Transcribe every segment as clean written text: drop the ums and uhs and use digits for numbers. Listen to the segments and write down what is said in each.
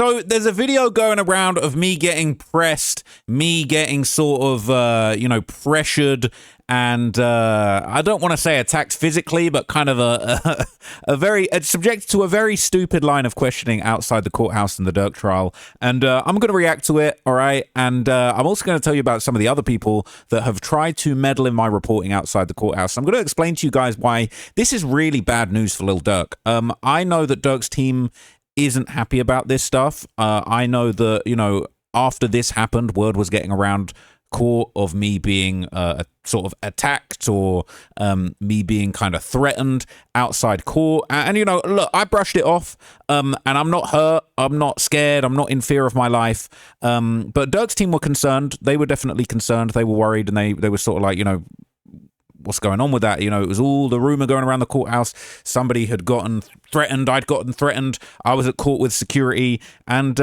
So there's a video going around of me getting pressed, me getting sort of, pressured, and I don't want to say attacked physically, but kind of it's subjected to a very stupid line of questioning outside the courthouse in the Durk trial. And I'm going to react to it, all right? And I'm also going to tell you about some of the other people that have tried to meddle in my reporting outside the courthouse. I'm going to explain to you guys why this is really bad news for Lil Durk. I know that Durk's team isn't happy about this stuff. I know that, after this happened, word was getting around court of me being sort of attacked or me being kind of threatened outside court. And look, I brushed it off, and I'm not hurt, I'm not scared, I'm not in fear of my life. But Durk's team were concerned. They were definitely concerned. They were worried, and they were sort of like, what's going on with that? It was all the rumor going around the courthouse. Somebody had gotten threatened. I'd gotten threatened. I was at court with security. And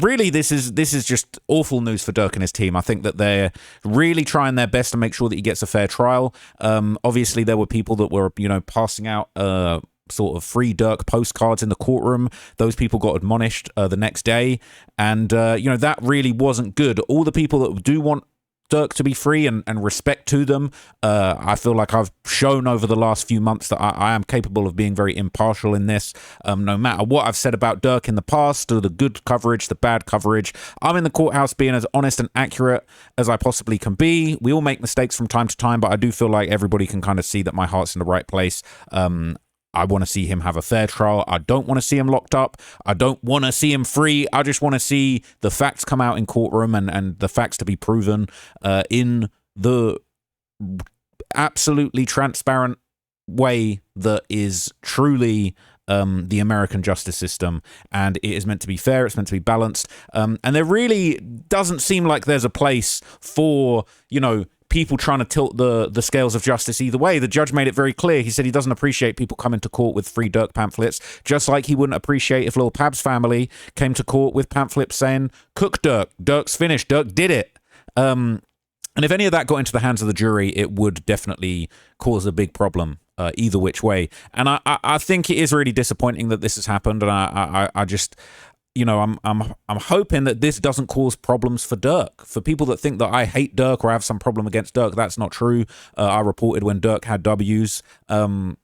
really, this is just awful news for Durk and his team. I think that they're really trying their best to make sure that he gets a fair trial. Obviously, there were people that were, passing out sort of free Durk postcards in the courtroom. Those people got admonished the next day. And, that really wasn't good. All the people that do want Durk to be free and respect to them. I feel like I've shown over the last few months that I am capable of being very impartial in this. No matter what I've said about Durk in the past, or the good coverage, the bad coverage, I'm in the courthouse being as honest and accurate as I possibly can be. We all make mistakes from time to time, but I do feel like everybody can kind of see that my heart's in the right place. I want to see him have a fair trial. I don't want to see him locked up. I don't want to see him free. I just want to see the facts come out in courtroom and the facts to be proven in the absolutely transparent way that is truly the American justice system. And it is meant to be fair. It's meant to be balanced. And there really doesn't seem like there's a place for, people trying to tilt the scales of justice either way. The judge made it very clear. He said he doesn't appreciate people coming to court with free Durk pamphlets, just like he wouldn't appreciate if Lil Pab's family came to court with pamphlets saying, cook Durk, Durk's finished, Durk did it. And if any of that got into the hands of the jury, it would definitely cause a big problem either which way. And I think it is really disappointing that this has happened. And I just... I'm hoping that this doesn't cause problems for Durk. For people that think that I hate Durk or have some problem against Durk, that's not true. I reported when Durk had W's in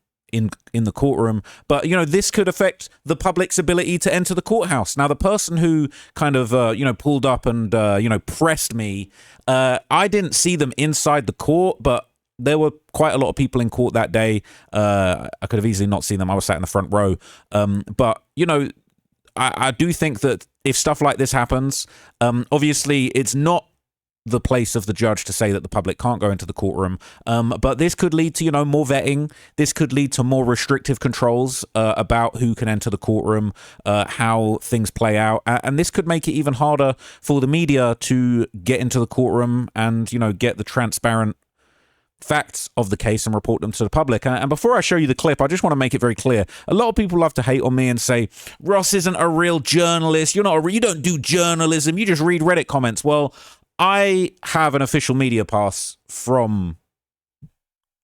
the courtroom. But, this could affect the public's ability to enter the courthouse. Now, the person who kind of, pulled up and, pressed me, I didn't see them inside the court, but there were quite a lot of people in court that day. I could have easily not seen them. I was sat in the front row. But, I do think that if stuff like this happens, obviously it's not the place of the judge to say that the public can't go into the courtroom. But this could lead to, more vetting. This could lead to more restrictive controls about who can enter the courtroom, how things play out. And this could make it even harder for the media to get into the courtroom and, get the transparent facts of the case and report them to the public. And before I show you the clip, I just want to make it very clear. A lot of people love to hate on me and say, Ross isn't a real journalist. You don't do journalism. You just read Reddit comments. Well, I have an official media pass from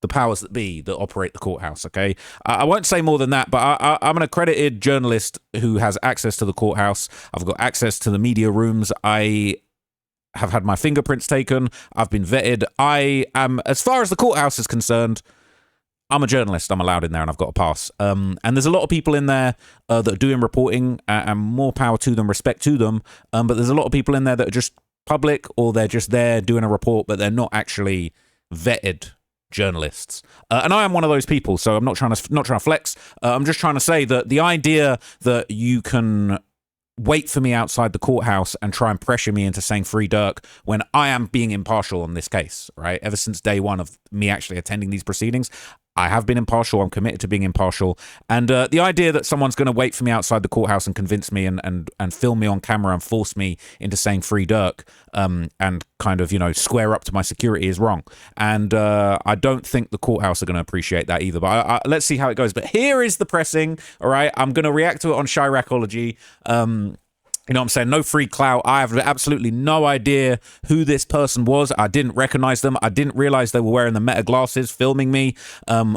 the powers that be that operate the courthouse, okay? I won't say more than that, but I'm an accredited journalist who has access to the courthouse. I've got access to the media rooms. I have had my fingerprints taken. I've been vetted. I am, as far as the courthouse is concerned, I'm a journalist. I'm allowed in there and I've got a pass. And there's a lot of people in there that are doing reporting and more power to them, respect to them. But there's a lot of people in there that are just public or they're just there doing a report, but they're not actually vetted journalists. And I am one of those people. So I'm not trying to flex. I'm just trying to say that the idea that you can wait for me outside the courthouse and try and pressure me into saying free Durk when I am being impartial on this case, right? Ever since day one of me actually attending these proceedings, I have been impartial. I'm committed to being impartial. And the idea that someone's going to wait for me outside the courthouse and convince me and film me on camera and force me into saying free Durk and kind of, square up to my security is wrong. And I don't think the courthouse are going to appreciate that either. But let's see how it goes. But here is the pressing, all right? I'm going to react to it on Chiracology. You know what I'm saying? No free clout. I have absolutely no idea who this person was. I didn't recognize them. I didn't realize they were wearing the Meta glasses, filming me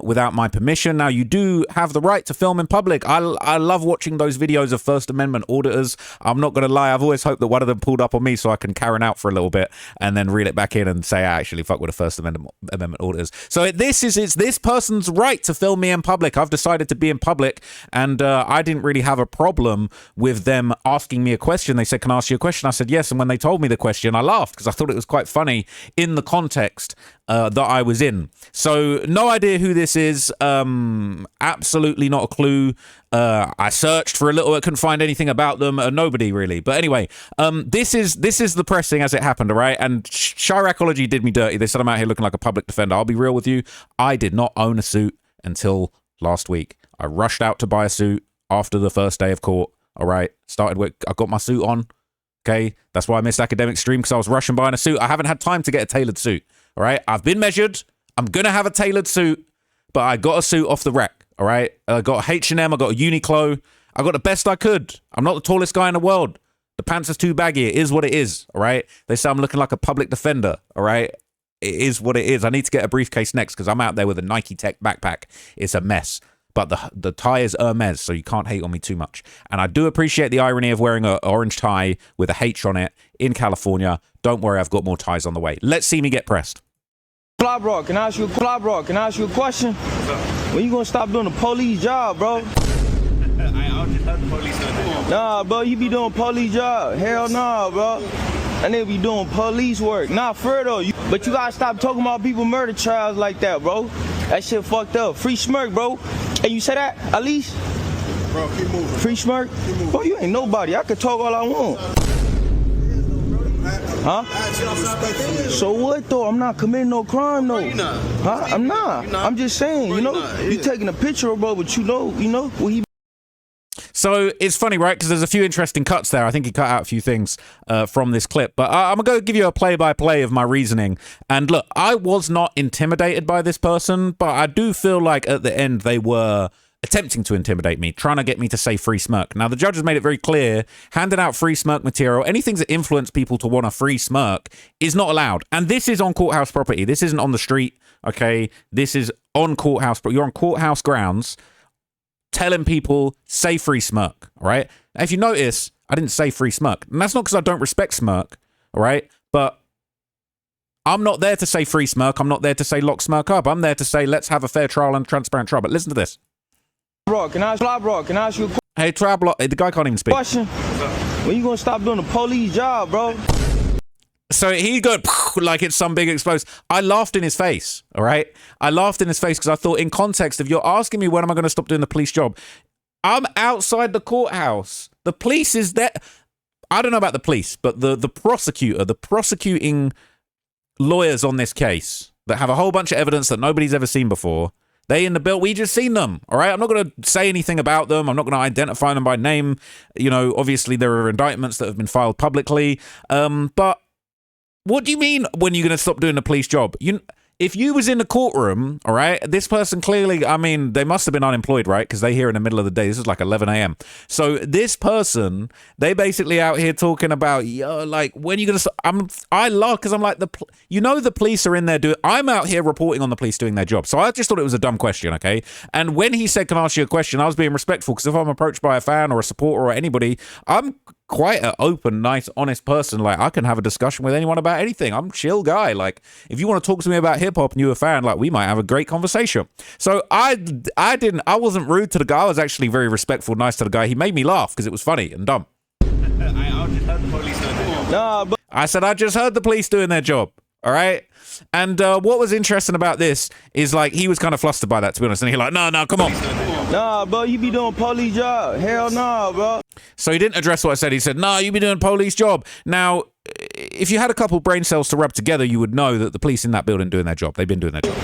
without my permission. Now, you do have the right to film in public. I love watching those videos of First Amendment auditors. I'm not going to lie. I've always hoped that one of them pulled up on me so I can Karen out for a little bit and then reel it back in and say, I actually fuck with the First Amendment auditors. So it's this person's right to film me in public. I've decided to be in public, and I didn't really have a problem with them asking me a question. They said, can I ask you a question? I said yes, and when they told me the question, I laughed because I thought it was quite funny in the context that I was in. So no idea who this is. Absolutely not a clue. I searched for a little bit, couldn't find anything about them. Nobody really. But anyway, this is the pressing as it happened, all right? And Chiracology did me dirty. They said I'm out here looking like a public defender. I'll be real with you. I did not own a suit until last week. I rushed out to buy a suit after the first day of court. All right, started with, I got my suit on. Okay, that's why I missed academic stream, because I was rushing buying a suit. I haven't had time to get a tailored suit. All right, I've been measured. I'm gonna have a tailored suit, but I got a suit off the rack. All right, I got a H&M, I got a Uniqlo. I got the best I could. I'm not the tallest guy in the world. The pants is too baggy. It is what it is. All right, they say I'm looking like a public defender. All right, it is what it is. I need to get a briefcase next because I'm out there with a Nike Tech backpack. It's a mess. But the tie is Hermes, so you can't hate on me too much. And I do appreciate the irony of wearing an orange tie with a H on it in California. Don't worry, I've got more ties on the way. Let's see me get pressed. Fly bro, can I ask you a question? When you gonna stop doing the police job, bro? I just heard the police doing their job. Nah, bro, you be doing police job. Hell nah, bro. And they be doing police work. Nah, for though. But you gotta stop talking about people murder trials like that, bro. That shit fucked up. Free smirk, bro. And you say that, at least? Bro, keep moving. Free smirk? Bro, you ain't nobody. I could talk all I want. Huh? So what though? I'm not committing no crime though. Huh? I'm not. I'm just saying, you know, you taking a picture, bro, but you know what he. So it's funny, right? Because there's a few interesting cuts there. I think he cut out a few things from this clip. But I'm going to give you a play-by-play of my reasoning. And look, I was not intimidated by this person, but I do feel like at the end they were attempting to intimidate me, trying to get me to say free smirk. Now, the judge has made it very clear, handing out free smirk material, anything that influence people to want a free smirk is not allowed. And this is on courthouse property. This isn't on the street, okay? This is on courthouse. You're on courthouse grounds, telling people, say free smirk, all right? Now, if you notice, I didn't say free smirk. And that's not because I don't respect smirk, all right? But I'm not there to say free smirk. I'm not there to say lock smirk up. I'm there to say, let's have a fair trial and transparent trial. But listen to this. Bro, can I ask you a question? Hey, the guy can't even speak. Question? When you gonna stop doing the police job, bro? So he go like it's some big explosive. I laughed in his face, all right? I laughed in his face because I thought in context, if you're asking me when am I going to stop doing the police job, I'm outside the courthouse. The police is there. I don't know about the police, but the prosecutor, the prosecuting lawyers on this case that have a whole bunch of evidence that nobody's ever seen before, they in the bill, we just seen them, all right? I'm not going to say anything about them. I'm not going to identify them by name. You know, obviously there are indictments that have been filed publicly. But what do you mean when you're going to stop doing the police job? If you was in the courtroom, all right, this person clearly, I mean, they must have been unemployed, right? Because they here in the middle of the day. This is like 11 a.m. So this person, they basically out here talking about, yo, like, when you going to stop? I laugh because I'm like, the police are in there doing, I'm out here reporting on the police doing their job. So I just thought it was a dumb question, okay? And when he said, can I ask you a question? I was being respectful because if I'm approached by a fan or a supporter or anybody, I'm quite an open, nice, honest person. Like, I can have a discussion with anyone about anything. I'm a chill guy. Like, if you want to talk to me about hip hop and you're a fan, like, we might have a great conversation. So I wasn't rude to the guy. I was actually very respectful, nice to the guy. He made me laugh because it was funny and dumb. I just heard the police doing their job. Nah, but I said, I just heard the police doing their job. All right. And what was interesting about this is, like, he was kind of flustered by that, to be honest. And he like, no, come on. Nah, bro, you be doing police job. Hell nah, bro. So he didn't address what I said. He said, no, you be doing police job. Now, if you had a couple brain cells to rub together, you would know that the police in that building doing their job. They've been doing their job.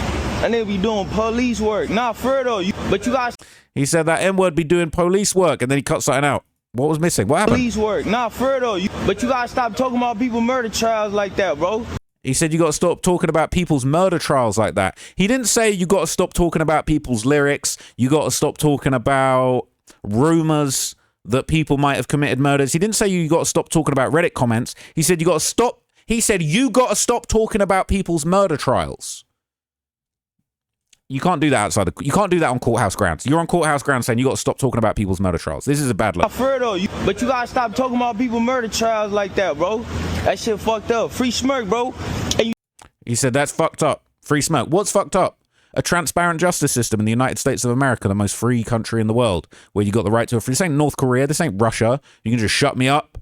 And they be doing police work. Nah, for though. But you guys. He said that N-word be doing police work, and then he cut something out. What was missing? What happened? Police work. Nah, for though. But you gotta stop talking about people murder trials like that, bro. He said you got to stop talking about people's murder trials like that. He didn't say you got to stop talking about people's lyrics. You got to stop talking about rumors that people might have committed murders. He didn't say you got to stop talking about Reddit comments. He said you got to stop. He said you got to stop talking about people's murder trials. You can't do that outside. You can't do that on courthouse grounds. You're on courthouse grounds saying you got to stop talking about people's murder trials. This is a bad look. But you gotta stop talking about people murder trials like that, bro. That shit fucked up. Free Smirk, bro. He said that's fucked up. Free Smirk. What's fucked up? A transparent justice system in the United States of America, the most free country in the world, where you got the right to a free. This ain't North Korea. This ain't Russia. You can just shut me up.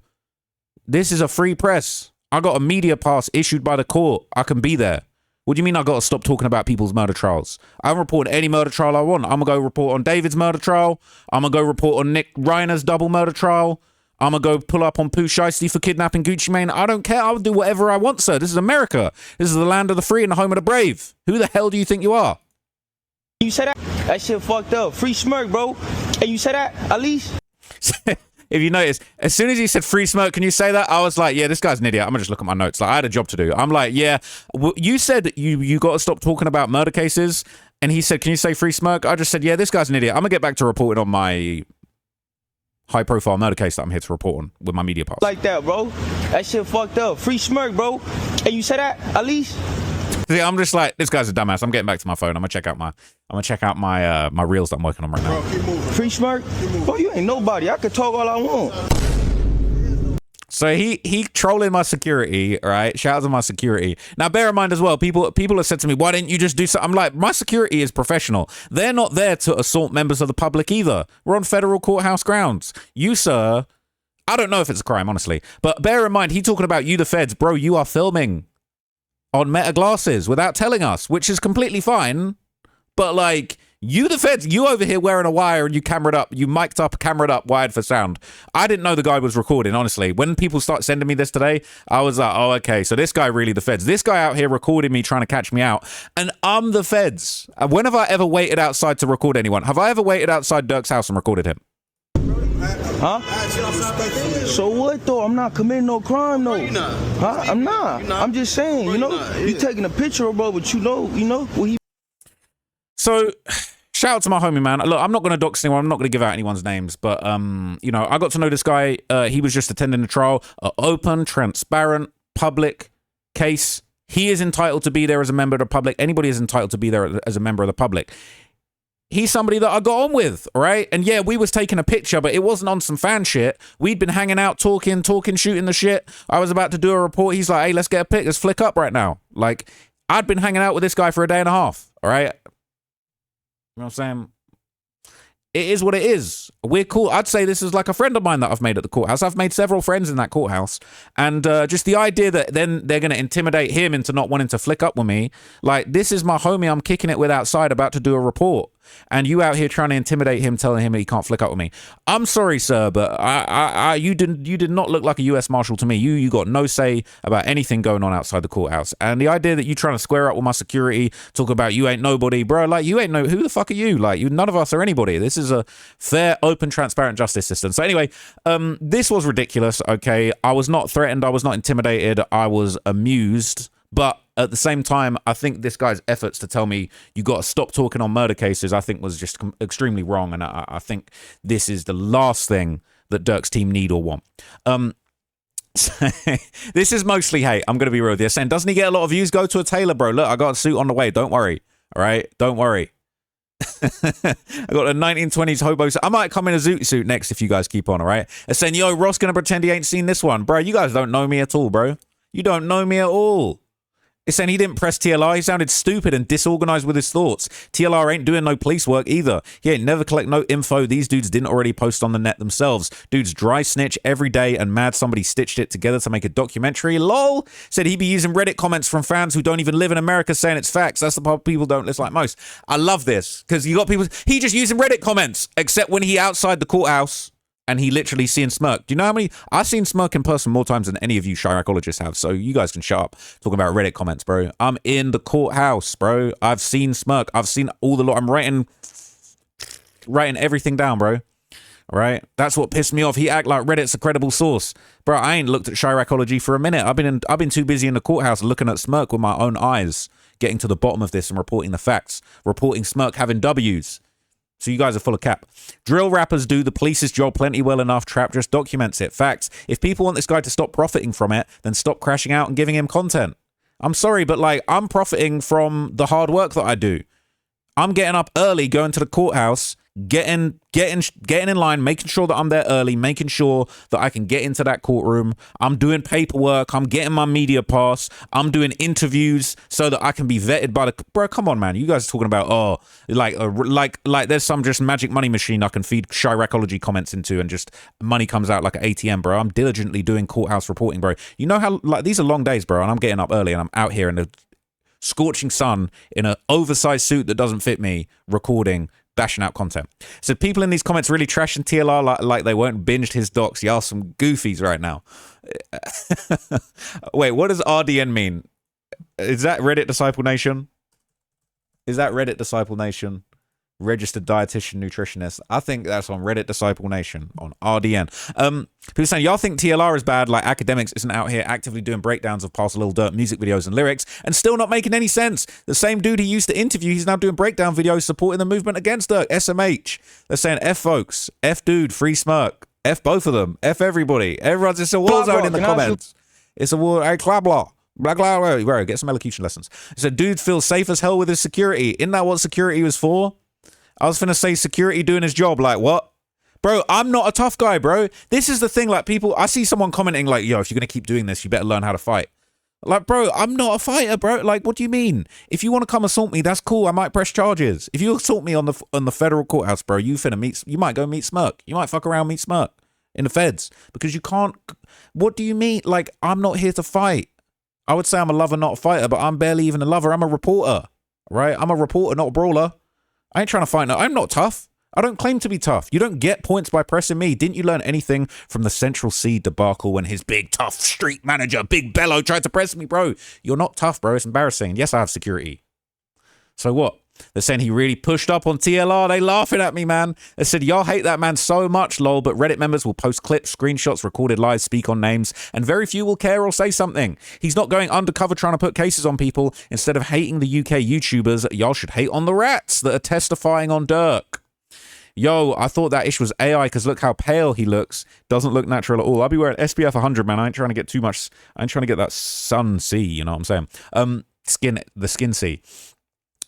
This is a free press. I got a media pass issued by the court. I can be there. What do you mean I got to stop talking about people's murder trials? I'm reporting any murder trial I want. I'm going to go report on David's murder trial. I'm going to go report on Nick Reiner's double murder trial. I'm going to go pull up on Pooh Shiesty for kidnapping Gucci Mane. I don't care. I'll do whatever I want, sir. This is America. This is the land of the free and the home of the brave. Who the hell do you think you are? You said that? That shit fucked up. Free Smirk, bro. And you said that, at least? If you notice, as soon as he said free smoke, can you say that? I was like, yeah, this guy's an idiot. I'm gonna just look at my notes. Like, I had a job to do. I'm like, yeah, you said you got to stop talking about murder cases. And he said, can you say free smoke? I just said, yeah, this guy's an idiot. I'm gonna get back to reporting on my high profile murder case that I'm here to report on with my media pass. Like that, bro. That shit fucked up. Free Smirk, bro. And you said that, at least? See, I'm just like, this guy's a dumbass. I'm getting back to my phone. I'm gonna check out my my reels that I'm working on right now. Bro, keep moving. Free Smirk? Bro, you ain't nobody. I could talk all I want. So he trolling my security, right? Shout out to my security. Now, bear in mind as well, people have said to me, why didn't you just do something? I'm like, my security is professional. They're not there to assault members of the public either. We're on federal courthouse grounds. You, sir, I don't know if it's a crime, honestly. But bear in mind, he talking about you, the feds. Bro, you are filming on Meta glasses without telling us, which is completely fine. But like, you the feds, you over here wearing a wire and you camered up, you mic'd up, camered up, wired for sound. I didn't know the guy was recording, honestly. When people start sending me this today, I was like, oh, okay, so this guy really the feds. This guy out here recording me trying to catch me out, and I'm the feds. When have I ever waited outside to record anyone? Have I ever waited outside Durk's house and recorded him? Huh? So what though? I'm not committing no crime though. Huh? I'm not. I'm just saying, you know, you taking a picture of bro, but you know what he. So, shout out to my homie, man. Look, I'm not going to dox anyone. I'm not going to give out anyone's names, but you know, I got to know this guy. He was just attending a trial, open, transparent, public case. He is entitled to be there as a member of the public. Anybody is entitled to be there as a member of the public. He's somebody that I got on with, right? And yeah, we was taking a picture, but it wasn't on some fan shit. We'd been hanging out, talking, shooting the shit. I was about to do a report. He's like, hey, let's get a pic. Let's flick up right now. Like, I'd been hanging out with this guy for a day and a half, all right? You know what I'm saying? It is what it is. We're cool. I'd say this is like a friend of mine that I've made at the courthouse. I've made several friends in that courthouse. And just the idea that then they're going to intimidate him into not wanting to flick up with me. Like, this is my homie I'm kicking it with outside about to do a report. And you out here trying to intimidate him, telling him he can't flick up with me. I'm sorry, sir, but you did not look like a U.S. Marshal to me. You got no say about anything going on outside the courthouse. And the idea that you trying to square up with my security, talk about you ain't nobody, bro. Like, you ain't who the fuck are you? Like, none of us are anybody. This is a fair, open, transparent justice system. So anyway, this was ridiculous. Okay, I was not threatened. I was not intimidated. I was amused. But at the same time, I think this guy's efforts to tell me you got to stop talking on murder cases, I think was just extremely wrong. And I think this is the last thing that Durk's team need or want. This is mostly hate. I'm going to be real with you. Saying, doesn't he get a lot of views? Go to a tailor, bro. Look, I got a suit on the way. Don't worry. All right? Don't worry. I got a 1920s hobo suit. I might come in a zoot suit next if you guys keep on, all right? And saying, yo, Ross going to pretend he ain't seen this one. Bro, you guys don't know me at all, bro. You don't know me at all. It's saying he didn't press TLR. He sounded stupid and disorganized with his thoughts. TLR ain't doing no police work either. He ain't never collect no info these dudes didn't already post on the net themselves. Dudes dry snitch every day and mad somebody stitched it together to make a documentary. Lol. Said he be using Reddit comments from fans who don't even live in America saying it's facts. That's the part people don't listen like most. I love this because you got people. He just using Reddit comments except when he outside the courthouse. And he literally seeing Smirk. Do you know how many? I've seen Smirk in person more times than any of you Chiracologists have. So you guys can shut up talking about Reddit comments, bro. I'm in the courthouse, bro. I've seen Smirk. I've seen all the lot. I'm writing everything down, bro. All right. That's what pissed me off. He act like Reddit's a credible source, bro. I ain't looked at Chiracology for a minute. I've been too busy in the courthouse looking at Smirk with my own eyes, getting to the bottom of this and reporting the facts, reporting Smirk having W's. So you guys are full of cap. Drill rappers do the police's job plenty well enough. Trap just documents it. Facts. If people want this guy to stop profiting from it, then stop crashing out and giving him content. I'm sorry, but like, I'm profiting from the hard work that I do. I'm getting up early, going to the courthouse, getting in line, making sure that I'm there early, making sure that I can get into that courtroom. I'm doing paperwork. I'm getting my media pass. I'm doing interviews so that I can be vetted by the... Bro, come on, man. You guys are talking about, like there's some just magic money machine I can feed Chiracology comments into and just money comes out like an ATM, bro. I'm diligently doing courthouse reporting, bro. You know how, like, these are long days, bro, and I'm getting up early and I'm out here in the scorching sun in an oversized suit that doesn't fit me, recording, bashing out content. So people in these comments really trashing TLR like they weren't binged his docs. Y'all some goofies right now. Wait, what does RDN mean? Is that Reddit Disciple Nation? Is that Reddit Disciple Nation? Registered dietitian nutritionist. I think that's on Reddit Disciple Nation on RDN. People saying y'all think TLR is bad, like academics isn't out here actively doing breakdowns of past Lil Durk music videos and lyrics and still not making any sense. The same dude he used to interview, he's now doing breakdown videos supporting the movement against Durk. SMH. They're saying F folks, F dude, free smirk, F both of them, F everybody. Everyone's just a war zone in the comments. It's a war. Hey, blah blah. Blah, blah, blah. Bro, get some elocution lessons. So dude feels safe as hell with his security. Isn't that what security was for? I was finna say security doing his job. Like, what? Bro, I'm not a tough guy, bro. This is the thing. Like, people, I see someone commenting like, yo, if you're going to keep doing this, you better learn how to fight. Like, bro, I'm not a fighter, bro. Like, what do you mean? If you want to come assault me, that's cool. I might press charges. If you assault me on the federal courthouse, bro, you might go meet Smirk. You might fuck around, meet Smirk in the feds because you can't. What do you mean? Like, I'm not here to fight. I would say I'm a lover, not a fighter, but I'm barely even a lover. I'm a reporter, right? I'm a reporter, not a brawler. I ain't trying to fight. No, I'm not tough. I don't claim to be tough. You don't get points by pressing me. Didn't you learn anything from the Central C debacle when his big tough street manager, Big Bello, tried to press me, bro? You're not tough, bro. It's embarrassing. Yes, I have security. So what? They're saying he really pushed up on TLR. They laughing at me, man. They said, y'all hate that man so much, lol, but Reddit members will post clips, screenshots, recorded lives, speak on names, and very few will care or say something. He's not going undercover trying to put cases on people. Instead of hating the UK YouTubers, y'all should hate on the rats that are testifying on Durk. Yo, I thought that ish was AI because look how pale he looks. Doesn't look natural at all. I'll be wearing SPF 100, man. I ain't trying to get too much. I ain't trying to get that sun C, you know what I'm saying? The skin C.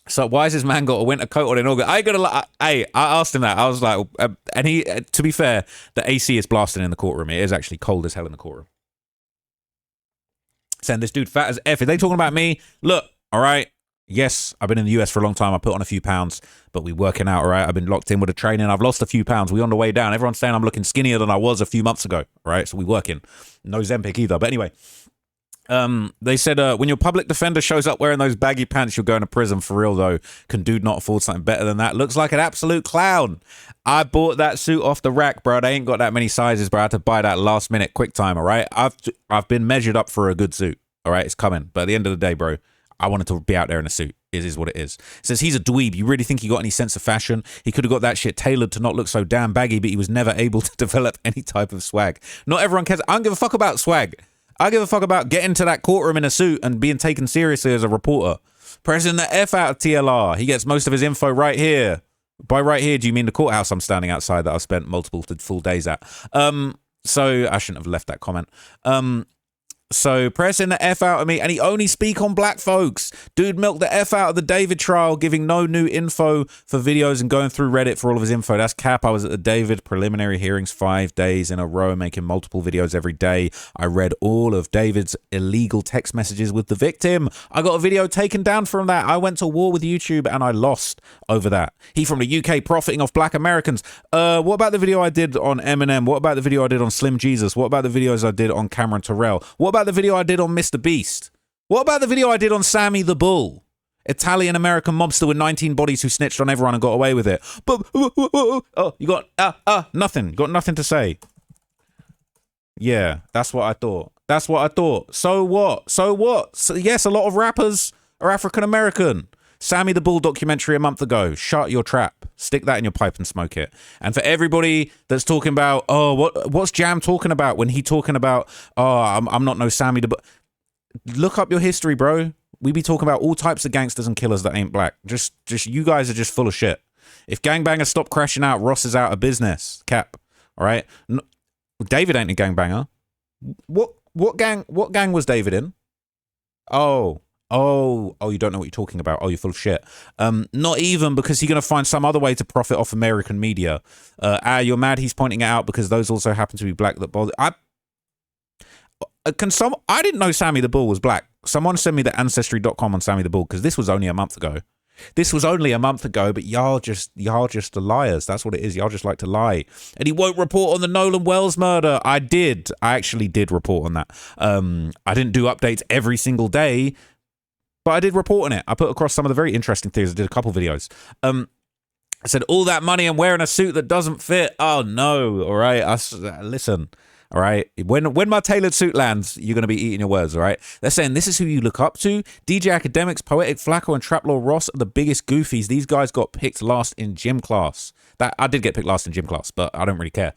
So why has this man got a winter coat on in August? I asked him that. I was like, and he, to be fair, the AC is blasting in the courtroom. It is actually cold as hell in the courtroom. Saying this dude fat as F. Are they talking about me? Look, all right. Yes, I've been in the US for a long time. I put on a few pounds, but we working out, all right? I've been locked in with the training. I've lost a few pounds. We on the way down. Everyone's saying I'm looking skinnier than I was a few months ago, all right? So we working. No Zempic either. But anyway, they said when your public defender shows up wearing those baggy pants, you're going to prison for real though. Can dude not afford something better than that? Looks like an absolute clown. I bought that suit off the rack, bro. They ain't got that many sizes, bro. I had to buy that last minute quick time, all right? I've been measured up for a good suit, all right? It's coming. But at the end of the day, bro, I wanted to be out there in a suit. It is what it is. It says he's a dweeb. You really think he got any sense of fashion? He could have got that shit tailored to not look so damn baggy, but he was never able to develop any type of swag. Not everyone cares. I don't give a fuck about swag. I give a fuck about getting to that courtroom in a suit and being taken seriously as a reporter. Pressing the F out of TLR. He gets most of his info right here. By right here, do you mean the courthouse I'm standing outside that I've spent multiple full days at? So I shouldn't have left that comment. So pressing the F out of me, and he only speak on black folks. Dude milked the F out of the David trial, giving no new info for videos and going through Reddit for all of his info. That's cap. I was at the David preliminary hearings 5 days in a row, making multiple videos every day. I read all of David's illegal text messages with the victim. I got a video taken down from that. I went to war with YouTube and I lost over that. He from the UK profiting off black Americans. What about the video I did on Eminem? What about the video I did on Slim Jesus? What about the videos I did on Cameron Terrell? What about the video I did on Mr. Beast? What about the video I did on Sammy the Bull? Italian American mobster with 19 bodies who snitched on everyone and got away with it. But oh, you got nothing. Got nothing to say. Yeah, that's what I thought. That's what I thought. So what? So what? So, yes, a lot of rappers are African American. Sammy the Bull documentary a month ago. Shut your trap. Stick that in your pipe and smoke it. And for everybody that's talking about, oh, what's Jam talking about when he talking about, oh, I'm not no Sammy the Bull. Look up your history, bro. We be talking about all types of gangsters and killers that ain't black. Just you guys are just full of shit. If gangbangers stop crashing out, Ross is out of business. Cap. All right. David ain't a gangbanger. What gang was David in? Oh, you don't know what you're talking about. Oh, you're full of shit. Not even, because he's going to find some other way to profit off American media. You're mad he's pointing it out because those also happen to be black that bother. I didn't know Sammy the Bull was black. Someone send me the ancestry.com on Sammy the Bull, because this was only a month ago. But y'all just are liars. That's what it is. Y'all just like to lie. And he won't report on the Nolan Wells murder. I actually did report on that. I didn't do updates every single day, but I did report on it. I put across some of the very interesting things. I did a couple videos. I said, all that money and wearing a suit that doesn't fit. Oh no. All right. Listen. All right. When my tailored suit lands, you're going to be eating your words. All right. They're saying this is who you look up to. DJ Academics, Poetic Flacco, and Traplaw Ross are the biggest goofies. These guys got picked last in gym class. That I did get picked last in gym class, but I don't really care.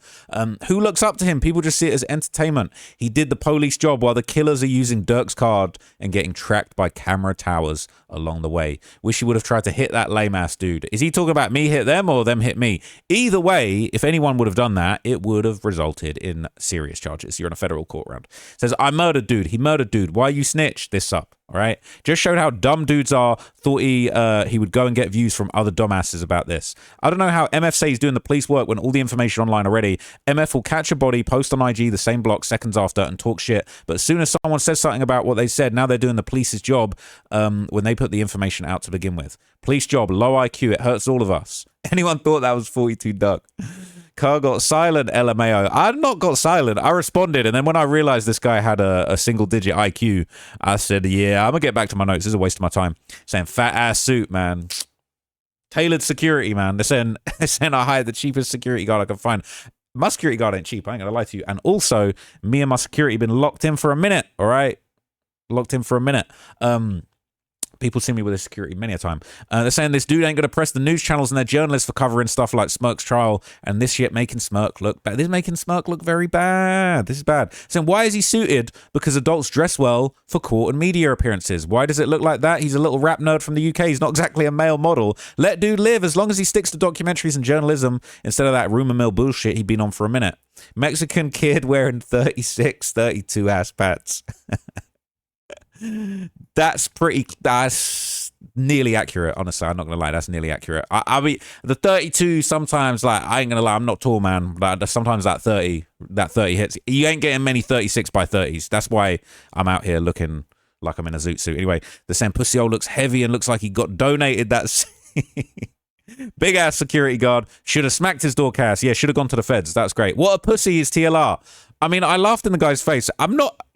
Who looks up to him? People just see it as entertainment. He did the police job while the killers are using Durk's card and getting tracked by camera towers along the way. Wish he would have tried to hit that lame ass dude. Is he talking about me hit them or them hit me? Either way, if anyone would have done that, it would have resulted in serious charges. You're in a federal court round. Says, I murdered dude. He murdered dude. Why you snitch? This up. All right. Just showed how dumb dudes are. Thought he would go and get views from other dumbasses about this. I don't know how MF say he's doing the police work when all the information online already. MF will catch a body, post on IG the same block seconds after and talk shit. But as soon as someone says something about what they said, now they're doing the police's job when they put the information out to begin with. Police job, low IQ. It hurts all of us. Anyone thought that was 42 Duck? Car got silent, LMAO. I not got silent. I responded, and then when I realized this guy had a single-digit IQ, I said, yeah, I'm going to get back to my notes. This is a waste of my time. Saying fat-ass suit, man. Tailored security, man. They're saying I hired the cheapest security guard I could find. My security guard ain't cheap. I ain't going to lie to you. And also, me and my security been locked in for a minute, all right? Locked in for a minute. People see me with a security many a time. They're saying this dude ain't going to press the news channels and their journalists for covering stuff like Smirk's trial, and this shit making Smirk look bad. This is making Smirk look very bad. This is bad. Saying, why is he suited? Because adults dress well for court and media appearances. Why does it look like that? He's a little rap nerd from the UK. He's not exactly a male model. Let dude live. As long as he sticks to documentaries and journalism instead of that rumor mill bullshit he'd been on for a minute. Mexican kid wearing 36, 32 ass pats. That's nearly accurate. Honestly, I'm not gonna lie, that's nearly accurate. I mean, the 32 sometimes, like, I ain't gonna lie, I'm not tall, man, but sometimes that 30 hits. You ain't getting many 36 by 30s. That's why I'm out here looking like I'm in a zoot suit. Anyway, the same pussy hole looks heavy and looks like he got donated. That's big ass security guard. Should have smacked his door cast. Yeah, should have gone to the feds. That's great. What a pussy is TLR. I mean, I laughed in the guy's face. I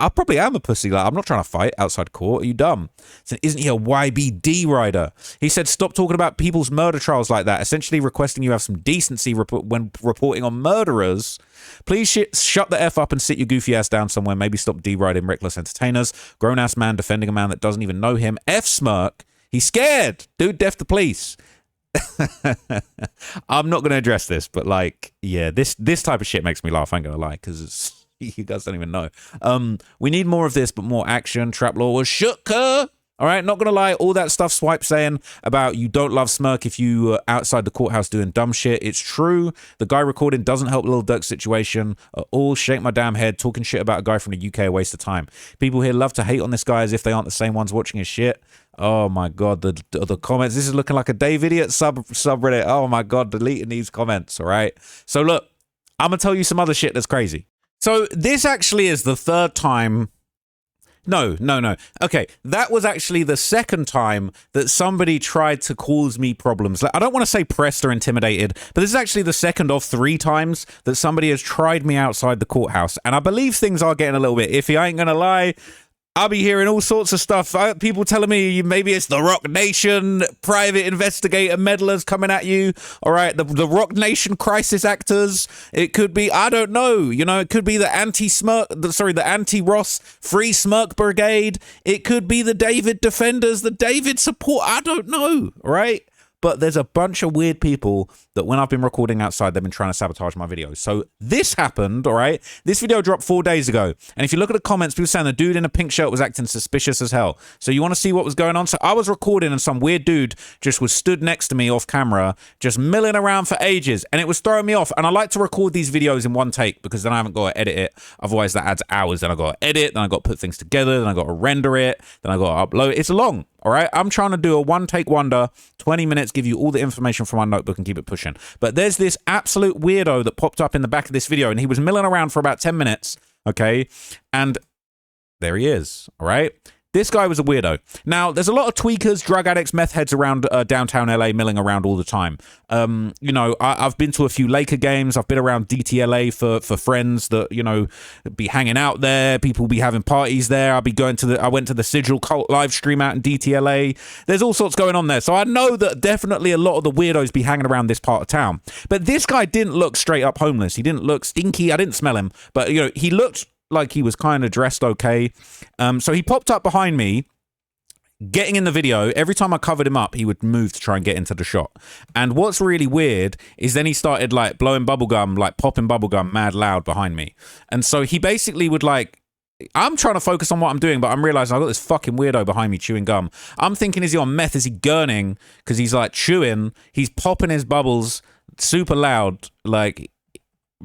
probably am a pussy. Like, I'm not trying to fight outside court. Are you dumb? So, isn't he a YBD rider? He said, stop talking about people's murder trials like that, essentially requesting you have some decency when reporting on murderers. Please shut the F up and sit your goofy ass down somewhere. Maybe stop deriding reckless entertainers. Grown-ass man defending a man that doesn't even know him. F Smirk. He's scared. Dude, deaf the police. I'm not going to address this, but like, yeah, this type of shit makes me laugh. I ain't going to lie, because you guys don't even know. We need more of this, but more action. Trap law was shooker. All right, not going to lie, all that stuff Swipe saying about you don't love Smirk if you outside the courthouse doing dumb shit, it's true. The guy recording doesn't help Lil Durk's situation at all. Shake my damn head. Talking shit about a guy from the UK, a waste of time. People here love to hate on this guy as if they aren't the same ones watching his shit. Oh my god, the comments. This is looking like a Dave Idiot subreddit. Oh my god, deleting these comments. All right, so look, I'm gonna tell you some other shit that's crazy. So this actually is the third time. No. Okay, that was actually the second time that somebody tried to cause me problems. Like, I don't want to say pressed or intimidated, but this is actually the second of 3 times that somebody has tried me outside the courthouse. And I believe things are getting a little bit iffy. I ain't gonna lie. I'll be hearing all sorts of stuff. People telling me maybe it's the Rock Nation private investigator meddlers coming at you. All right, the Rock Nation crisis actors. It could be, I don't know. You know, it could be the the anti-Ross Free Smirk Brigade. It could be the David Defenders, the David support. I don't know. All right, but there's a bunch of weird people that when I've been recording outside, they've been trying to sabotage my videos. So this happened, all right? This video dropped 4 days ago. And if you look at the comments, people saying the dude in a pink shirt was acting suspicious as hell. So you want to see what was going on? So I was recording and some weird dude just was stood next to me off camera, just milling around for ages. And it was throwing me off. And I like to record these videos in one take because then I haven't got to edit it. Otherwise that adds hours. Then I got to edit, then I got to put things together, then I got to render it, then I got to upload it. It's long. All right, I'm trying to do a one-take wonder, 20 minutes, give you all the information from my notebook and keep it pushing. But there's this absolute weirdo that popped up in the back of this video, and he was milling around for about 10 minutes, okay? And there he is, all right? This guy was a weirdo. Now, there's a lot of tweakers, drug addicts, meth heads around downtown LA milling around all the time. You know, I've been to a few Laker games. I've been around DTLA for friends that, you know, be hanging out there. People be having parties there. I'll be going to I went to the Sigil Cult live stream out in DTLA. There's all sorts going on there. So I know that definitely a lot of the weirdos be hanging around this part of town. But this guy didn't look straight up homeless. He didn't look stinky. I didn't smell him. But, you know, he looked like he was kind of dressed okay. So he popped up behind me, getting in the video. Every time I covered him up, he would move to try and get into the shot. And what's really weird is then he started like blowing bubblegum, like popping bubblegum mad loud behind me. And so he basically would like, I'm trying to focus on what I'm doing, but I'm realizing I've got this fucking weirdo behind me chewing gum. I'm thinking, is he on meth? Is he gurning? Because he's like chewing. He's popping his bubbles super loud. Like,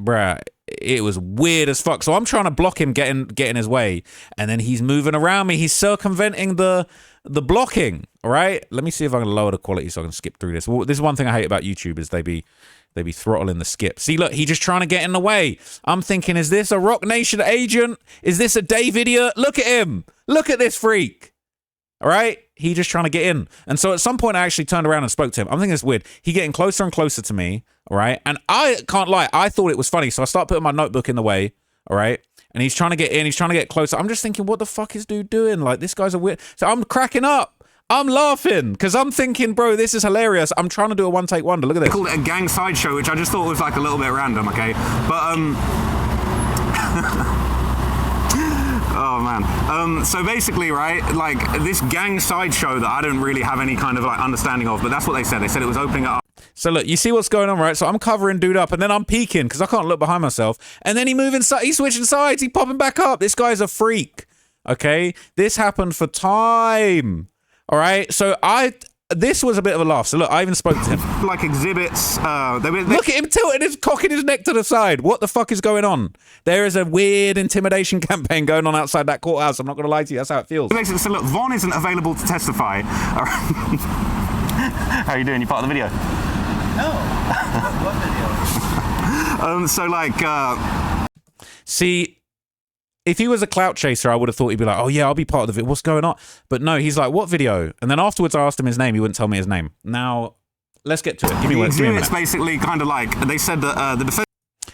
bruh. It was weird as fuck. So I'm trying to block him getting his way, and then he's moving around me. He's circumventing the blocking. All right, let me see if I can lower the quality so I can skip through this. Well, this is one thing I hate about YouTube is they be throttling the skip. See, look, he's just trying to get in the way. I'm thinking, is this a Rock Nation agent? Is this a Dave idiot? Look at him. Look at this freak. All right, he just trying to get in. And so at some point I actually turned around and spoke to him. I'm thinking it's weird. He getting closer and closer to me. All right, and I can't lie, I thought it was funny. So I start putting my notebook in the way. All right, and he's trying to get in. He's trying to get closer. I'm just thinking, what the fuck is dude doing? Like, this guy's a weird. So I'm cracking up. I'm laughing because I'm thinking, bro, this is hilarious. I'm trying to do a one-take wonder. Look at this. They called it a gang sideshow, which I just thought was like a little bit random. Okay, but oh man. So basically, right, like this gang sideshow that I don't really have any kind of like understanding of, but that's what they said. They said it was opening it up. So look, you see what's going on, right? So I'm covering dude up, and then I'm peeking because I can't look behind myself. And then he moving, he's switching sides. He popping back up. This guy's a freak. Okay, this happened for time. All right, so this was a bit of a laugh. So look, I even spoke to him. Like exhibits. Look at him tilting his cocking his neck to the side. What the fuck is going on? There is a weird intimidation campaign going on outside that courthouse. I'm not going to lie to you. That's how it feels. So look, Vaughn isn't available to testify. How are you doing? You part of the video? No. What video? So like, see, if he was a clout chaser, I would have thought he'd be like, oh yeah, I'll be part of the video. What's going on? But no, he's like, what video? And then afterwards I asked him his name. He wouldn't tell me his name. Now, let's get to it. Give me one. It's basically kind of like, they said that the defense.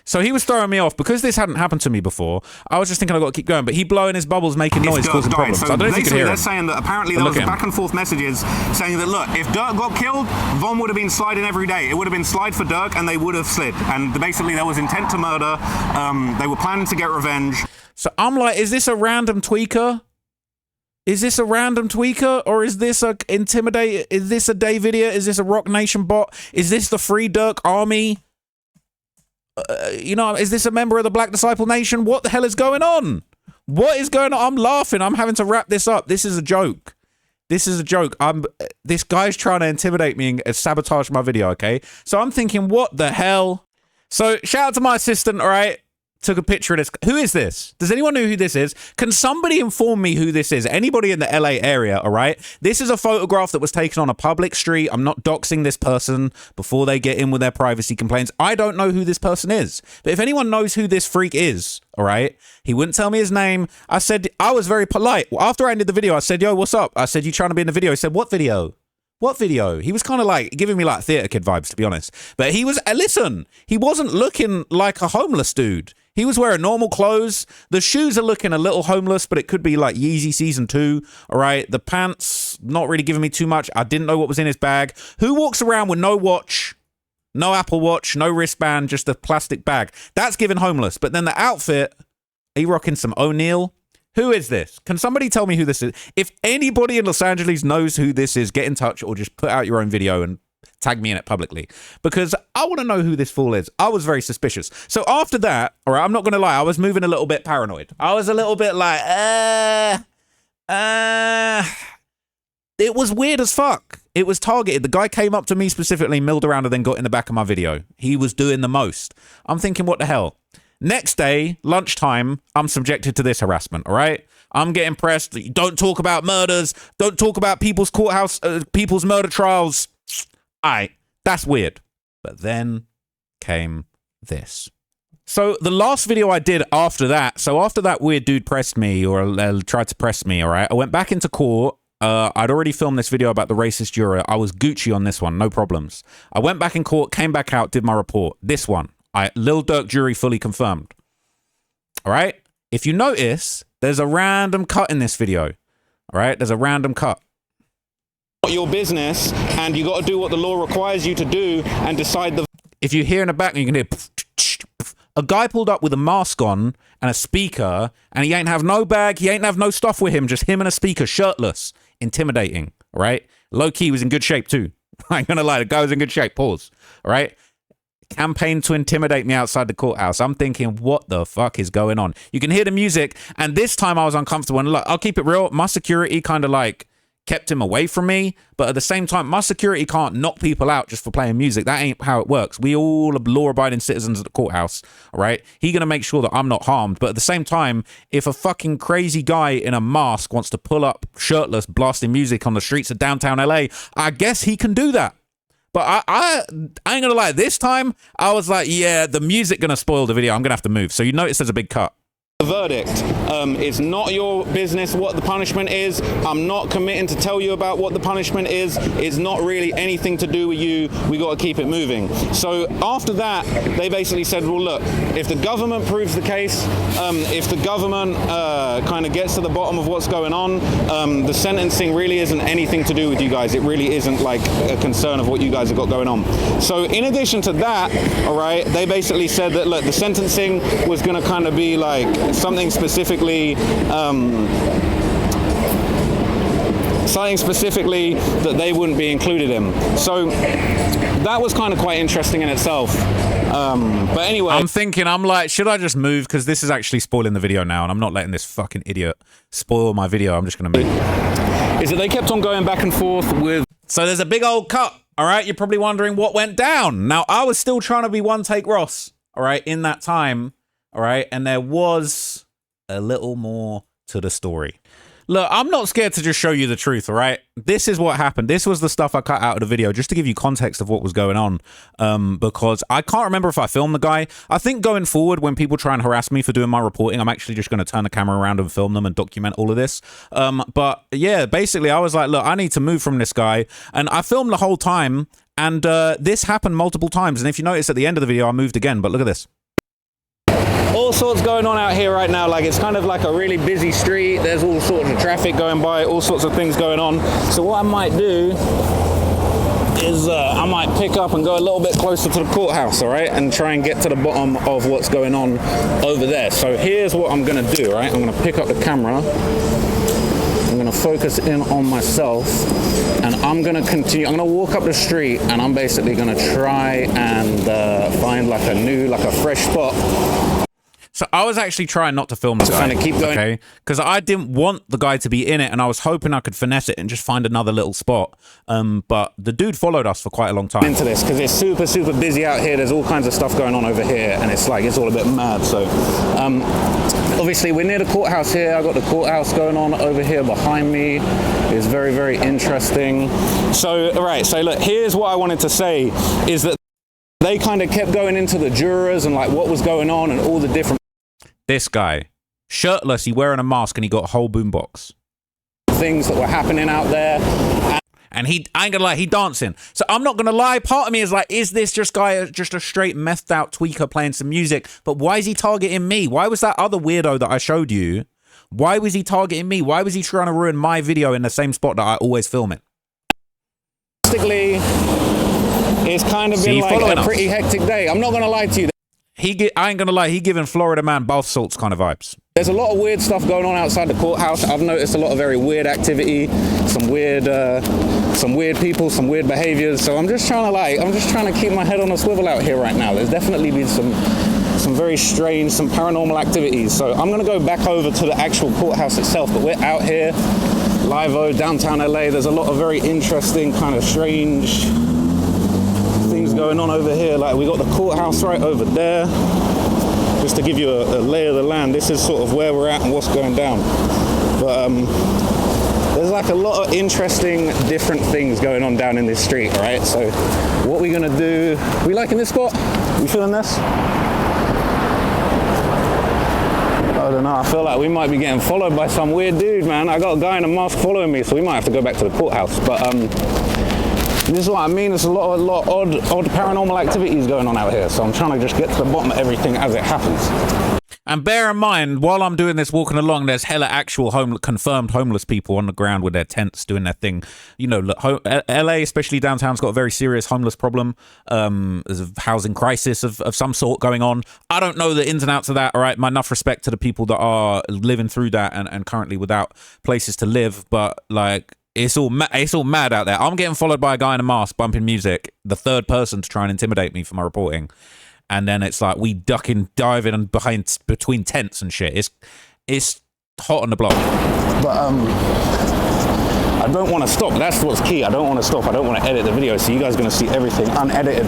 So he was throwing me off because this hadn't happened to me before. I was just thinking I got to keep going, but he blowing his bubbles, making noise, causing problems. So I don't know if you could hear they're him. saying that apparently there was back and forth messages saying that, look, if Durk got killed, Von would have been sliding every day. It would have been slide for Durk and they would have slid. And basically there was intent to murder. They were planning to get revenge. So I'm like, is this a random tweaker? Is this a random tweaker, or is this a intimidate? Is this a Dave idiot? Is this a Rock Nation bot? Is this the Free Durk army? You know, is this a member of the Black Disciple Nation? What the hell is going on? What is going on? I'm laughing. I'm having to wrap this up. This is a joke. This is a joke. This guy's trying to intimidate me and sabotage my video, okay? So I'm thinking, what the hell? So shout out to my assistant, all right? Took a picture of this. Who is this? Does anyone know who this is? Can somebody inform me who this is? Anybody in the LA area, all right? This is a photograph that was taken on a public street. I'm not doxing this person before they get in with their privacy complaints. I don't know who this person is. But if anyone knows who this freak is, all right? He wouldn't tell me his name. I said, I was very polite. After I ended the video, I said, yo, what's up? I said, you trying to be in the video? He said, what video? What video? He was kind of like giving me like theater kid vibes, to be honest. But he was, listen, he wasn't looking like a homeless dude. He was wearing normal clothes. The shoes are looking a little homeless, but it could be like Yeezy season 2. All right. The pants, not really giving me too much. I didn't know what was in his bag. Who walks around with no watch, no Apple Watch, no wristband, just a plastic bag? That's giving homeless. But then the outfit, are you rocking some O'Neill? Who is this? Can somebody tell me who this is? If anybody in Los Angeles knows who this is, get in touch or just put out your own video and tag me in it publicly, because I want to know who this fool is. I was very suspicious. So after that, all right, I'm not going to lie, I was moving a little bit paranoid. I was a little bit like, it was weird as fuck. It was targeted. The guy came up to me specifically, milled around, and then got in the back of my video. He was doing the most. I'm thinking, what the hell? Next day, lunchtime, I'm subjected to this harassment, all right? I'm getting pressed. Don't talk about murders. Don't talk about people's courthouse, people's murder trials. All right, that's weird. But then came this. So the last video I did after that, so after that weird dude pressed me, or tried to press me, all right? I went back into court. I'd already filmed this video about the racist juror. I was Gucci on this one, no problems. I went back in court, came back out, did my report. This one, Lil Durk jury fully confirmed. All right? If you notice, there's a random cut in this video. All right? There's a random cut. Your business, and you got to do what the law requires you to do and decide the... If you hear in the back, you can hear... A guy pulled up with a mask on and a speaker, and he ain't have no bag, he ain't have no stuff with him, just him and a speaker, shirtless. Intimidating, all right? Low-key was in good shape too. I ain't gonna lie, the guy was in good shape, pause, all right? Campaign to intimidate me outside the courthouse. I'm thinking, what the fuck is going on? You can hear the music, and this time I was uncomfortable, and look, I'll keep it real, my security kind of like kept him away from me, but at the same time, my security can't knock people out just for playing music. That ain't how it works. We all are law-abiding citizens at the courthouse, all right? He gonna make sure that I'm not harmed, but at the same time, if a fucking crazy guy in a mask wants to pull up shirtless, blasting music on the streets of downtown LA, I guess he can do that. But I ain't gonna lie, this time, I was like, yeah, the music gonna spoil the video. I'm gonna have to move. So you notice there's a big cut. The verdict. It's not your business what the punishment is. I'm not committing to tell you about what the punishment is. It's not really anything to do with you. We got to keep it moving. So after that, they basically said, well, look, if the government proves the case, if the government kind of gets to the bottom of what's going on, the sentencing really isn't anything to do with you guys. It really isn't like a concern of what you guys have got going on. So in addition to that, all right, they basically said that, look, the sentencing was going to kind of be like something specifically that they wouldn't be included in. So that was kind of quite interesting in itself. But anyway, I'm like, should I just move? Because this is actually spoiling the video now, and I'm not letting this fucking idiot spoil my video. I'm just going to move. Is that they kept on going back and forth with... So there's a big old cut, all right? You're probably wondering what went down. Now, I was still trying to be one take Ross, all right, in that time, all right? And there was a little more to the story. Look, I'm not scared to just show you the truth, all right? This is what happened. This was the stuff I cut out of the video just to give you context of what was going on, because I can't remember if I filmed the guy. I think going forward, when people try and harass me for doing my reporting, I'm actually just going to turn the camera around and film them and document all of this. But yeah, basically, I was like, look, I need to move from this guy. And I filmed the whole time, and this happened multiple times. And if you notice at the end of the video, I moved again, but look at this. All sorts going on out here right now. Like, it's kind of like a really busy street. There's all sorts of traffic going by, all sorts of things going on. So what I might do is I might pick up and go a little bit closer to the courthouse, all right, and try and get to the bottom of what's going on over there. So here's what I'm going to do, right? I'm going to pick up the camera. I'm going to focus in on myself, and I'm going to continue. I'm going to walk up the street, and I'm basically going to try and find like a fresh spot. So I was actually trying not to film this guy, kind of keep going, okay? Because I didn't want the guy to be in it, and I was hoping I could finesse it and just find another little spot. But the dude followed us for quite a long time. Into this, because it's super, super busy out here. There's all kinds of stuff going on over here, and it's all a bit mad. So obviously we're near the courthouse here. I've got the courthouse going on over here behind me. It's very, very interesting. So, all right, so look, here's what I wanted to say, is that they kind of kept going into the jurors and like what was going on and all the different... This guy, shirtless, he wearing a mask, and he got a whole boombox. Things that were happening out there. And I ain't gonna lie, he dancing. So I'm not gonna lie, part of me is like, is this just a straight methed out tweaker playing some music? But why is he targeting me? Why was that other weirdo that I showed you? Why was he targeting me? Why was he trying to ruin my video in the same spot that I always film it? Basically, it's kind of been like a pretty hectic day. I'm not gonna lie to you. I ain't gonna lie, he giving Florida man bath salts kind of vibes. There's a lot of weird stuff going on outside the courthouse. I've noticed a lot of very weird activity, some weird people, some weird behaviors. So I'm just trying to keep my head on a swivel out here right now. There's definitely been some very strange, some paranormal activities. So I'm gonna go back over to the actual courthouse itself, but we're out here, live-o, downtown LA. There's a lot of very interesting, kind of strange things going on over here. Like we got the courthouse right over there. Just to give you a lay of the land, this is sort of where we're at and what's going down. But there's like a lot of interesting, different things going on down in this street, right? So what we're gonna do, we liking this spot? We feeling this? I don't know, I feel like we might be getting followed by some weird dude, man. I got a guy in a mask following me, so we might have to go back to the courthouse. But this is what I mean, there's a lot of odd paranormal activities going on out here, so I'm trying to just get to the bottom of everything as it happens. And bear in mind, while I'm doing this, walking along, there's hella actual confirmed homeless people on the ground with their tents doing their thing. You know, look, LA, especially downtown's got a very serious homeless problem. There's a housing crisis of some sort going on. I don't know the ins and outs of that, all right? My enough respect to the people that are living through that and currently without places to live, but like, it's all mad out there. I'm getting followed by a guy in a mask bumping music, the third person to try and intimidate me for my reporting. And then it's like we ducking, diving and between tents and shit. It's hot on the block. But I don't want to stop. That's what's key. I don't want to stop. I don't want to edit the video, so you guys are going to see everything unedited.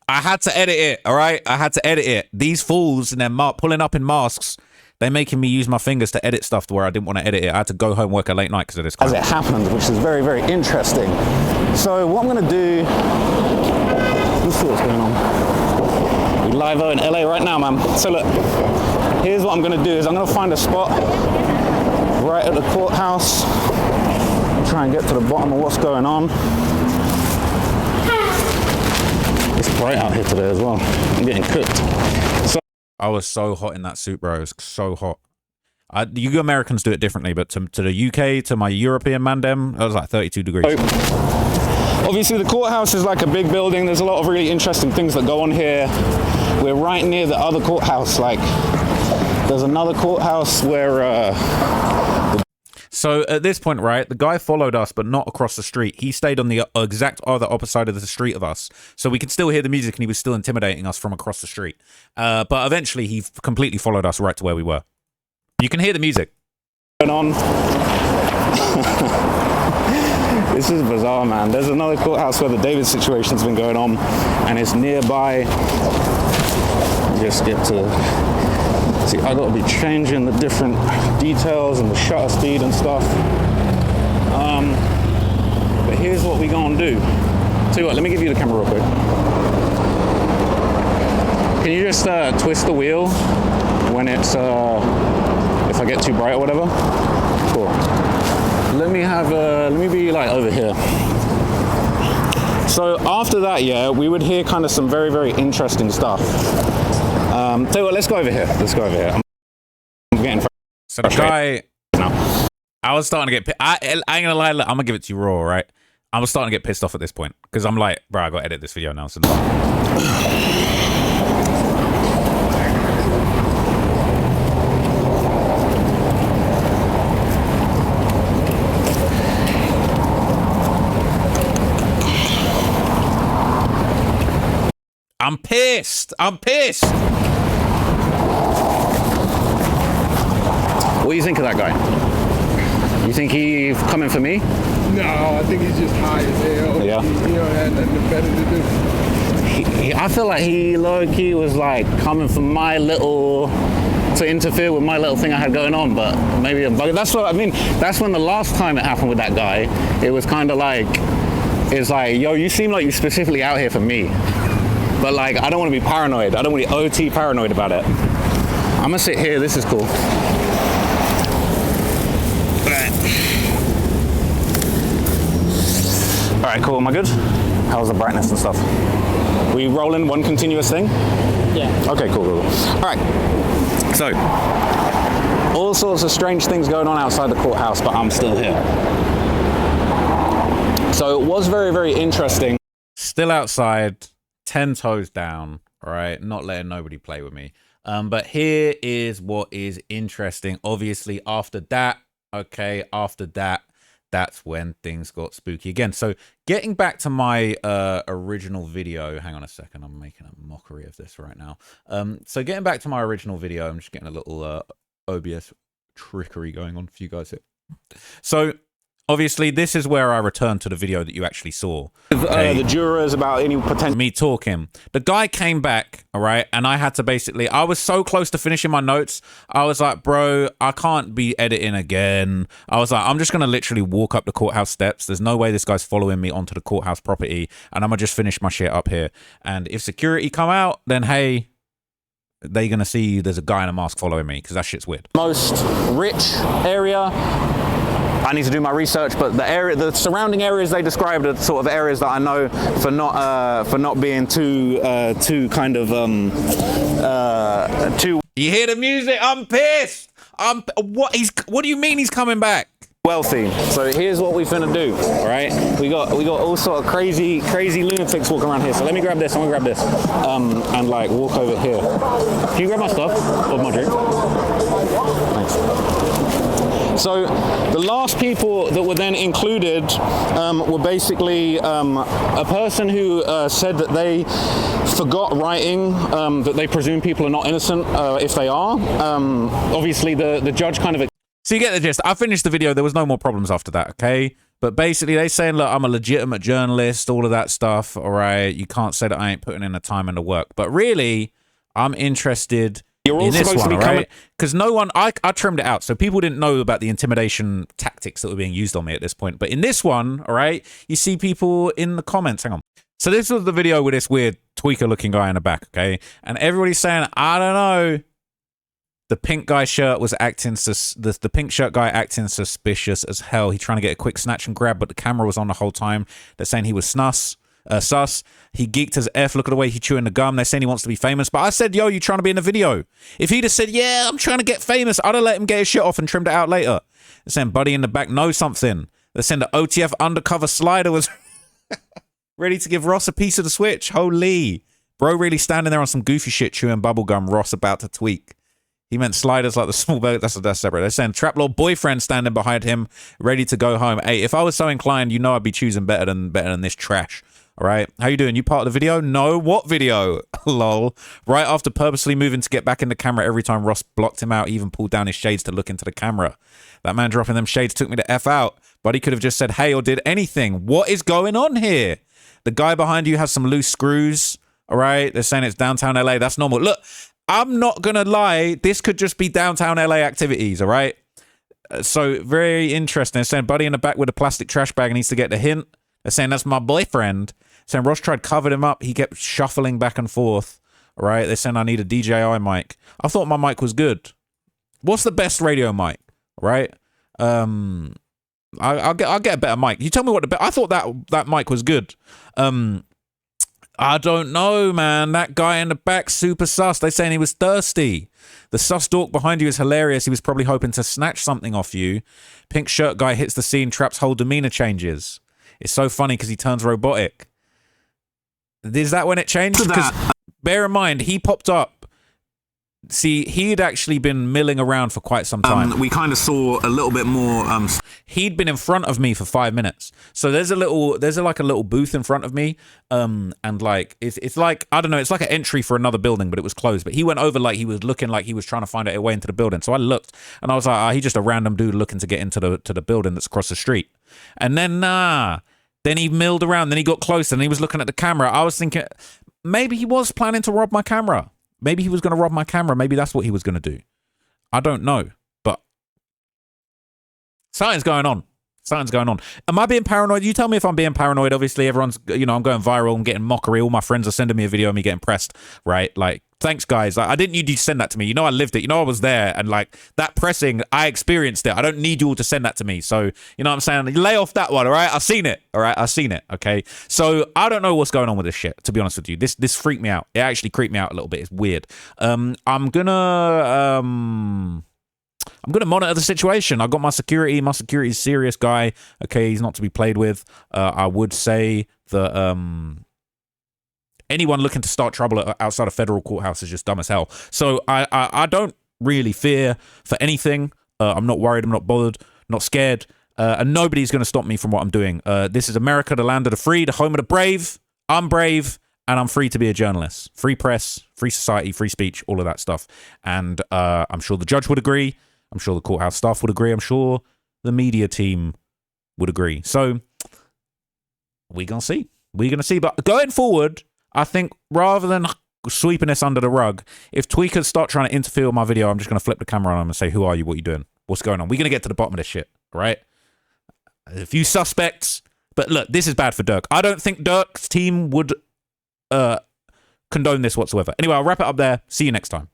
I had to edit it, all right? I had to edit it. These fools and they're pulling up in masks. They're making me use my fingers to edit stuff to where I didn't want to edit it. I had to go home, work a late night because of this. As it happened, which is very, very interesting. So what I'm going to do, let's see what's going on. We're live in LA right now, man. So look, here's what I'm going to do is I'm going to find a spot right at the courthouse. Try and get to the bottom of what's going on. It's bright out here today as well. I'm getting cooked. So I was so hot in that suit, bro. It was so hot. You Americans do it differently, but to the UK, to my European mandem, it was like 32 degrees. Obviously, the courthouse is like a big building. There's a lot of really interesting things that go on here. We're right near the other courthouse. Like, there's another courthouse where... So at this point, right, the guy followed us, but not across the street. He stayed on the exact other opposite side of the street of us. So we could still hear the music and he was still intimidating us from across the street. But eventually he completely followed us right to where we were. You can hear the music. On. This is bizarre, man. There's another courthouse where the David situation's been going on and it's nearby. Just get to... See, I gotta be changing the different details and the shutter speed and stuff. But here's what we gonna do. Tell you what, let me give you the camera real quick. Can you just twist the wheel when it's, if I get too bright or whatever? Cool. Let me be like over here. So after that, yeah, we would hear kind of some very, very interesting stuff. Tell you what, let's go over here. I'm getting so the guy, no. I was starting to get I ain't gonna lie, look, I'm gonna give it to you raw, right? I was starting to get pissed off at this point because I'm like, bro, I gotta edit this video now. So I'm pissed. What do you think of that guy? You think he's coming for me? No, I think he's just high as hell. Yeah. He don't have nothing better to do. I feel like he low-key was like coming for my little, to interfere with my little thing I had going on, but maybe a bug. That's what I mean. That's when the last time it happened with that guy, it was kind of like, it's like, yo, you seem like you're specifically out here for me. But like, I don't want to be paranoid. I don't want to be OT paranoid about it. I'm gonna sit here, this is cool. All right, cool, am I good? How's the brightness and stuff? We rolling one continuous thing? Yeah. Okay, cool. All right, so, all sorts of strange things going on outside the courthouse, but I'm still here. So it was very, very interesting. Still outside, 10 toes down, All right, not letting nobody play with me. But here is what is interesting. Obviously, after that, okay, after that, that's when things got spooky again. So getting back to my original video, hang on a second, I'm making a mockery of this right now. So getting back to my original video, I'm just getting a little OBS trickery going on for you guys here. So obviously, this is where I return to the video that you actually saw. Okay? The jurors about any potential. Me talking. The guy came back, all right, and I had to basically, I was so close to finishing my notes. I was like, bro, I can't be editing again. I was like, I'm just going to literally walk up the courthouse steps. There's no way this guy's following me onto the courthouse property, and I'm going to just finish my shit up here. And if security come out, then hey, they're going to see there's a guy in a mask following me, because that shit's weird. Most rich area. I need to do my research, but the surrounding areas they described are sort of areas that I know for not being too kind of too. You hear the music? I'm pissed. What do you mean he's coming back? Wealthy. So here's what we finna do. All right, we got all sort of crazy lunatics walking around here. So let me grab this. I'm gonna grab this and like walk over here. Can you grab my stuff or my drink? Thanks. So the last people that were then included were basically a person who said that they forgot writing, that they presume people are not innocent if they are. Obviously, the judge kind of... So you get the gist. I finished the video. There was no more problems after that, okay? But basically, they saying, look, I'm a legitimate journalist, all of that stuff, all right? You can't say that I ain't putting in the time and the work. But really, I'm interested... You're all in this supposed one, to be right? Because no one, I trimmed it out, so people didn't know about the intimidation tactics that were being used on me at this point. But in this one, all right, you see people in the comments. Hang on. So this was the video with this weird tweaker-looking guy in the back, okay? And everybody's saying, I don't know. The pink guy shirt was acting, the pink shirt guy acting suspicious as hell. He's trying to get a quick snatch and grab, but the camera was on the whole time. They're saying he was sus. He geeked as F. Look at the way he chewing the gum. They're saying he wants to be famous. But I said, yo, you trying to be in the video? If he'd have said, yeah, I'm trying to get famous, I'd have let him get his shit off and trimmed it out later. They're saying buddy in the back knows something. They're saying the OTF undercover slider was ready to give Ross a piece of the switch. Holy. Bro really standing there on some goofy shit chewing bubblegum. Ross about to tweak. He meant sliders like the small boat. That's separate. They're saying Traplord boyfriend standing behind him, ready to go home. Hey, if I was so inclined, you know I'd be choosing better than this trash. All right, how you doing? You part of the video? No, what video? Lol. Right after purposely moving to get back in the camera every time Ross blocked him out, he even pulled down his shades to look into the camera. That man dropping them shades took me to F out, but he could have just said hey or did anything. What is going on here? The guy behind you has some loose screws. All right, they're saying it's downtown LA. That's normal. Look, I'm not gonna lie. This could just be downtown LA activities. All right. So very interesting. They're saying buddy in the back with a plastic trash bag needs to get the hint. They're saying that's my boyfriend. Saying Ross tried covered him up. He kept shuffling back and forth. All right. They're saying I need a DJI mic. I thought my mic was good. What's the best radio mic? Right. I'll get a better mic. You tell me what I thought that mic was good. I don't know, man. That guy in the back, super sus. They're saying he was thirsty. The sus dork behind you is hilarious. He was probably hoping to snatch something off you. Pink shirt guy hits the scene. Trap's whole demeanor changes. It's so funny because he turns robotic. Is that when it changed? Because bear in mind, he popped up. See, he'd actually been milling around for quite some time. We kind of saw a little bit more. He'd been in front of me for 5 minutes. So there's like a little booth in front of me. And like, it's like, I don't know, it's like an entry for another building, but it was closed. But he went over like he was looking like he was trying to find a way into the building. So I looked and I was like, he's just a random dude looking to get into the building that's across the street. And then, then he milled around, then he got closer and he was looking at the camera. I was thinking maybe he was planning to rob my camera. Maybe he was going to rob my camera. Maybe that's what he was going to do. I don't know, but something's going on. Something's going on. Am I being paranoid? You tell me if I'm being paranoid. Obviously, everyone's, I'm going viral. I'm getting mockery. All my friends are sending me a video of me getting pressed, right? Like, thanks, guys. Like, I didn't need you to send that to me. You know, I lived it. You know, I was there. And, like, that pressing, I experienced it. I don't need you all to send that to me. So, you know what I'm saying? Lay off that one, all right? I've seen it, all right? I've seen it, okay? So, I don't know what's going on with this shit, to be honest with you. This freaked me out. It actually creeped me out a little bit. It's weird. I'm gonna monitor the situation. I got my security. My security is serious guy. Okay, he's not to be played with. I would say that anyone looking to start trouble outside a federal courthouse is just dumb as hell. So I don't really fear for anything. I'm not worried. I'm not bothered. Not scared. And nobody's going to stop me from what I'm doing. This is America, the land of the free, the home of the brave. I'm brave, and I'm free to be a journalist. Free press, free society, free speech, all of that stuff. And I'm sure the judge would agree. I'm sure the courthouse staff would agree. I'm sure the media team would agree. So we're going to see. We're going to see. But going forward, I think rather than sweeping this under the rug, if tweakers start trying to interfere with my video, I'm just going to flip the camera on them and say, who are you? What are you doing? What's going on? We're going to get to the bottom of this shit, right? A few suspects. But look, this is bad for Durk. I don't think Durk's team would condone this whatsoever. Anyway, I'll wrap it up there. See you next time.